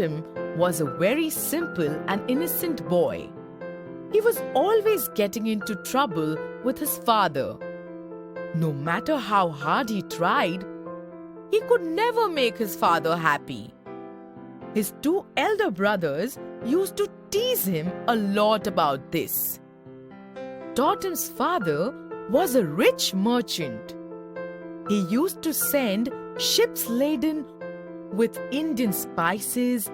Totem was a very simple and innocent boy. He was always getting into trouble with his father. No matter how hard he tried, he could never make his father happy. His two elder brothers used to tease him a lot about this. Totem's father was a rich merchant. He used to send ships laden with Indian spices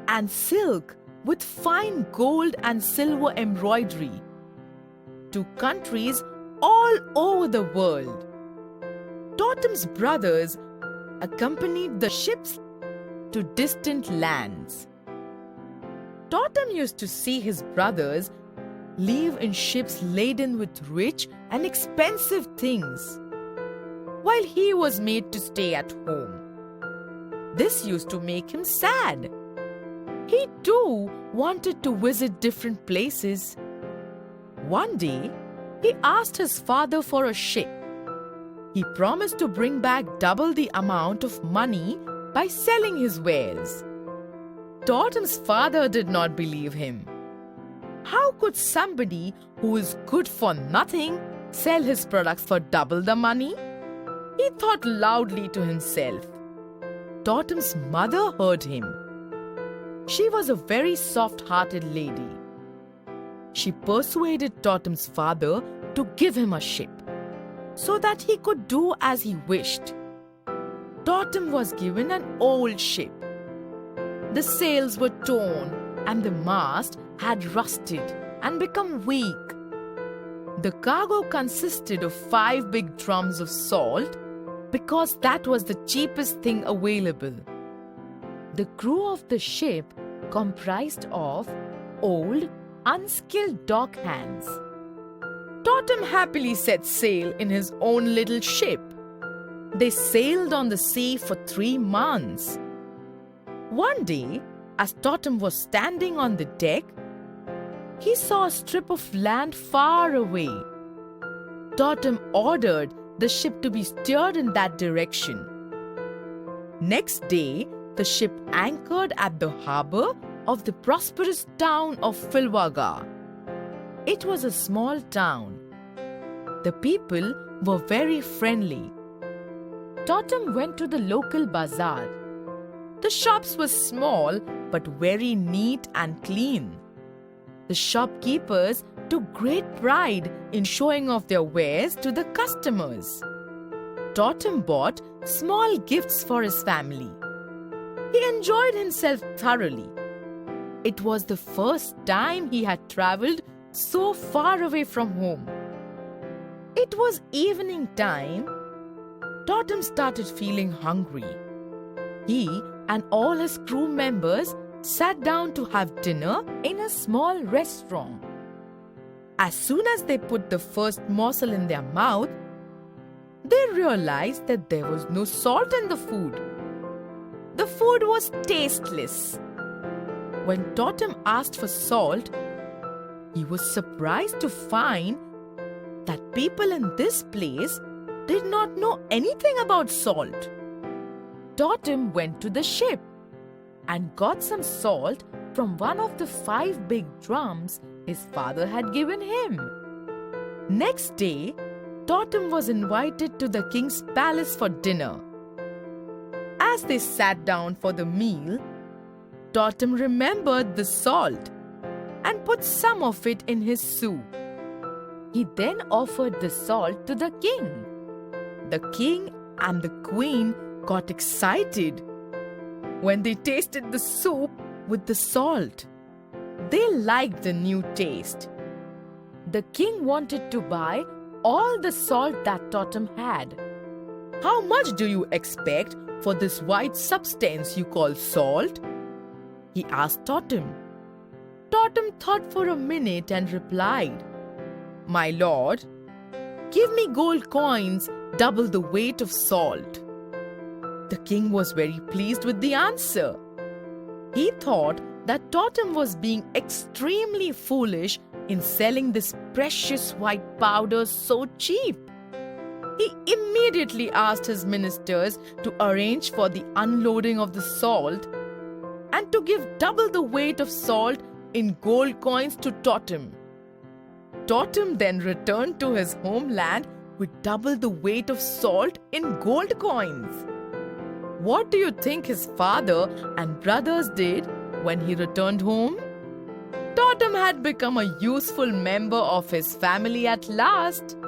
and silk with fine gold and silver embroidery to countries all over the world. Totem's brothers accompanied the ships to distant lands. Totem used to see his brothers leave in ships laden with rich and expensive things, while he was made to stay at home. This used to make him sad. He too wanted to visit different places. One day, he asked his father for a ship. He promised to bring back double the amount of money by selling his wares. Totem's father did not believe him. How could somebody who is good for nothing sell his products for double the money? He thought loudly to himself. Totem's mother heard him. She was a very soft-hearted lady. She persuaded Totem's father to give him a ship so that he could do as he wished. Totem was given an old ship. The sails were torn and the mast had rusted and become weak. The cargo consisted of 5 big drums of salt because that was the cheapest thing available. The crew of the ship comprised of old, unskilled dock hands. Totem happily set sail in his own little ship. They sailed on the sea for 3 months. One day, as Totem was standing on the deck, he saw a strip of land far away. Totem ordered the ship to be steered in that direction. Next day, the ship anchored at the harbor of the prosperous town of Filwaga. It was a small town. The people were very friendly. Totem went to the local bazaar. The shops were small but very neat and clean. The shopkeepers took great pride in showing off their wares to the customers. Totem bought small gifts for his family. He enjoyed himself thoroughly. It was the first time he had traveled so far away from home. It was evening time. Totem started feeling hungry. He and all his crew members sat down to have dinner in a small restaurant. As soon as they put the first morsel in their mouth, they realized that there was no salt in the food. The food was tasteless. When Totem asked for salt, he was surprised to find that people in this place did not know anything about salt. Totem went to the ship and got some salt from one of the 5 big drums his father had given him. Next day, Totem was invited to the king's palace for dinner. As they sat down for the meal, Totem remembered the salt and put some of it in his soup. He then offered the salt to the king. The king and the queen got excited when they tasted the soup with the salt. They liked the new taste. The king wanted to buy all the salt that Totem had. "How much do you expect for this white substance you call salt?" he asked Totem. Totem thought for a minute and replied, "My lord, give me gold coins double the weight of salt." The king was very pleased with the answer. He thought that Totem was being extremely foolish in selling this precious white powder so cheap. He immediately asked his ministers to arrange for the unloading of the salt and to give double the weight of salt in gold coins to Totem. Totem then returned to his homeland with double the weight of salt in gold coins. What do you think his father and brothers did when he returned home? Totem had become a useful member of his family at last.